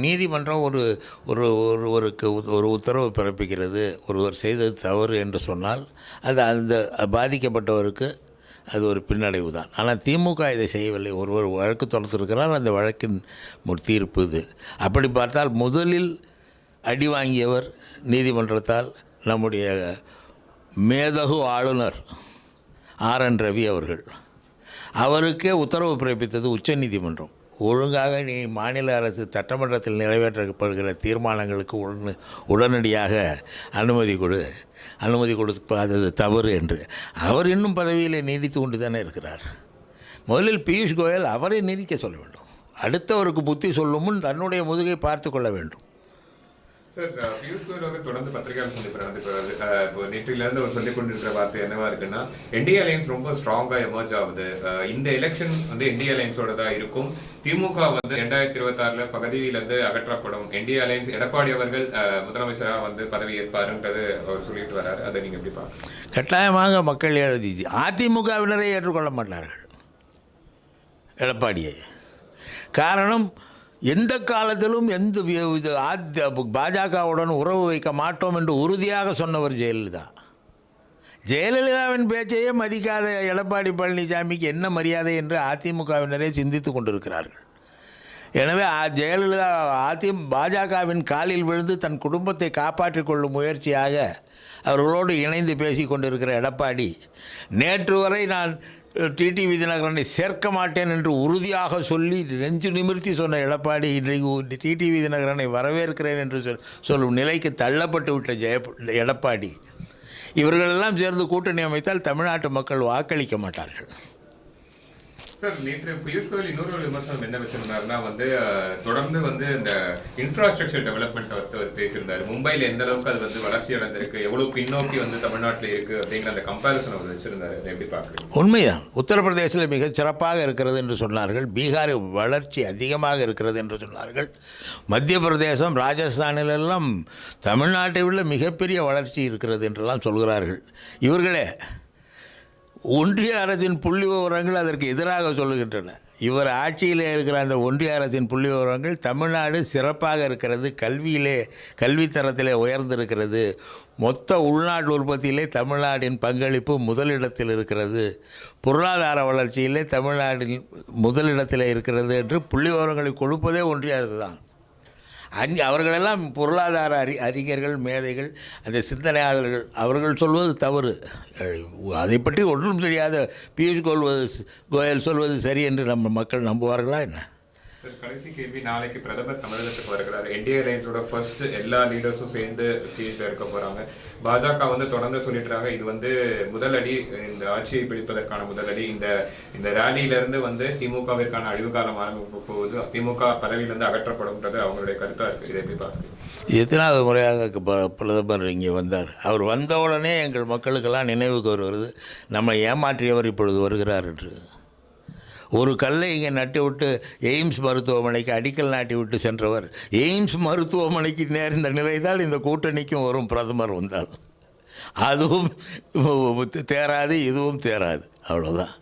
நீதிமன்றம் ஒரு ஒரு ஒருவருக்கு ஒரு உத்தரவு பிறப்பிக்கிறது, ஒருவர் செய்தது தவறு என்று சொன்னால் அது அந்த பாதிக்கப்பட்டவருக்கு அது ஒரு பின்னடைவு தான். ஆனால் திமுக இதை செய்யவில்லை. ஒருவர் வழக்கு தொடுத்திருக்கிறார், அந்த வழக்கின் தீர்ப்பு இது. அப்படி பார்த்தால் முதலில் அடி வாங்கியவர் நீதிமன்றத்தால் நம்முடைய மேதகு ஆளுநர் RN ரவி அவர்கள். அவருக்கே உத்தரவு பிறப்பித்தது உச்சநீதிமன்றம். ஒழுங்காக நீ மாநில அரசு சட்டமன்றத்தில் நிறைவேற்றப்படுகிற தீர்மானங்களுக்கு உடனடியாக அனுமதி கொடுப்பது தவறு என்று. அவர் இன்னும் பதவியில் நீடித்து கொண்டு தானே இருக்கிறார். முதலில் பியூஷ் கோயல் அவரை நீடிக்க சொல்ல வேண்டும். அடுத்தவருக்கு புத்தி சொல்லும் முன் தன்னுடைய முதுகை பார்த்து கொள்ள வேண்டும். சார், பியூஷ் கோயல் அவர்கள் தொடர்ந்து பத்திரிகையாளர் சந்திப்பு இப்போ நேற்றிலிருந்து அவர் சொல்லிக் கொண்டிருக்கிற வார்த்தை என்னவா இருக்குன்னா, என்டிஏ அலையன்ஸ் ரொம்ப ஸ்ட்ராங்கா எமர்ஜ் ஆகுது. இந்த எலெக்ஷன் என்டிஏ அலையன்ஸோட தான் இருக்கும். திமுக 2026 பதவியிலிருந்து அகற்றப்படும். என்டிஏ அலையன்ஸ் எடப்பாடி அவர்கள் முதலமைச்சராக பதவி ஏற்பாருன்றது அவர் சொல்லிட்டு வர்றாரு. அதை நீங்க எப்படி பார்க்க? கட்டாயமாக மக்கள் அதிமுகவினரை ஏற்றுக்கொள்ள மாட்டார்கள் எடப்பாடியை. காரணம், எந்த காலத்திலும் பாஜகவுடன் உறவு வைக்க மாட்டோம் என்று உறுதியாக சொன்னவர் ஜெயலலிதா. ஜெயலலிதாவின் பேச்சையே மதிக்காத எடப்பாடி பழனிசாமிக்கு என்ன மரியாதை என்று அதிமுகவினரே சிந்தித்து கொண்டிருக்கிறார்கள். எனவே ஜெயலலிதா பாஜகவின் காலில் விழுந்து தன் குடும்பத்தை காப்பாற்றிக் கொள்ளும் முயற்சியாக அவர்களோடு இணைந்து பேசி கொண்டிருக்கிற எடப்பாடி, நேற்று வரை நான் டிடிவி தினகரனை சேர்க்க மாட்டேன் என்று உறுதியாக சொல்லி நெஞ்சு நிமிர்த்தி சொன்ன எடப்பாடி இன்றைக்கு டிடிவி தினகரனை வரவேற்கிறேன் என்று சொல்லும் நிலைக்கு தள்ளப்பட்டு விட்ட எடப்பாடி, இவர்களெல்லாம் சேர்ந்து கூட்டணி அமைத்தால் தமிழ்நாட்டு மக்கள் வாக்களிக்க மாட்டார்கள். சார், நேற்று பியூஷ் கோயல் இன்னொரு விமர்சனம் என்ன வச்சிருந்தாருன்னா, தொடர்ந்து இந்த இன்ஃப்ராஸ்ட்ரக்சர் டெவலப்மெண்ட் பேசியிருந்தாரு. மும்பையில் எந்த அளவுக்கு அது வளர்ச்சி அடைந்திருக்கு, எவ்வளவு பின்னோக்கி தமிழ்நாட்டில் இருக்கு அப்படிங்கிற அந்த கம்பேரிசன் அவர் வச்சிருந்தாரு. அதை எப்படி பார்க்குறீங்க? உண்மைதான். உத்தரப்பிரதேசில் மிக சிறப்பாக இருக்கிறது என்று சொன்னார்கள். பீகார் வளர்ச்சி அதிகமாக இருக்கிறது என்று சொன்னார்கள். மத்திய பிரதேசம், ராஜஸ்தானிலெல்லாம் தமிழ்நாட்டை விட மிகப்பெரிய வளர்ச்சி இருக்கிறது என்றெல்லாம் சொல்கிறார்கள். இவர்களே ஒன்றிய அரசின் புள்ளி விவரங்கள் அதற்கு எதிராக சொல்லுகின்றன. இவர் ஆட்சியிலே இருக்கிற அந்த ஒன்றிய அரசின் புள்ளி விவரங்கள் தமிழ்நாடு சிறப்பாக இருக்கிறது, கல்வித்தரத்திலே உயர்ந்திருக்கிறது, மொத்த உள்நாட்டு உற்பத்தியிலே தமிழ்நாட்டின் பங்களிப்பு முதலிடத்தில் இருக்கிறது, பொருளாதார வளர்ச்சியிலே தமிழ்நாட்டின் முதலிடத்தில் இருக்கிறது என்று புள்ளி விவரங்களை கொடுப்பதே ஒன்றிய அரசு தான். அவர்களெல்லாம் பொருளாதார அறிஞர்கள், மேதைகள், அந்த சிந்தனையாளர்கள். அவர்கள் சொல்வது தவறு. அதை பற்றி ஒன்றும் தெரியாத பியூஷ் கோயல் சொல்வது சரி என்று நம்ம மக்கள் நம்புவார்களா என்ன? கடைசி கேள்வி, நாளைக்கு பிரதமர் தமிழகத்துக்கு வருகிறார். என்டிஏ அலையன்ஸோட ஃபர்ஸ்ட் எல்லா லீடர்ஸும் சேர்ந்து ஸ்டேஜ்ல இருக்க போறாங்க. பாஜக தொடர்ந்து சொல்லிட்டுறாங்க, இது முதல் அடி, இந்த ஆட்சியை பிடிப்பதற்கான முதல் அடி. இந்த ரேலியில இருந்து திமுகவிற்கான அழிவு காலம் ஆரம்பிக்க போகுது, திமுக பதவியிலிருந்து அகற்றப்படும்ன்றது அவங்களுடைய கருத்தா இருக்கு. இதை எப்படி பார்க்குறீங்க? எத்தனாவது முறையாக பிரதமர் இங்கே வந்தார்? அவர் வந்தவுடனே எங்கள் மக்களுக்கெல்லாம் நினைவுக்கு வருவது, நம்ம ஏமாற்றியவர் இப்பொழுது வருகிறார் என்று. ஒரு கல்லை இங்கே நட்டு விட்டு எய்ம்ஸ் மருத்துவமனைக்கு அடிக்கல் நாட்டி விட்டு சென்றவர் எய்ம்ஸ் மருத்துவமனைக்கு நேர்ந்த நிலைதான் இந்த கூட்டணிக்கும் வரும். பிரதமர் வந்தால் அதுவும் தேராது, இதுவும் தேராது. அவ்வளோதான்.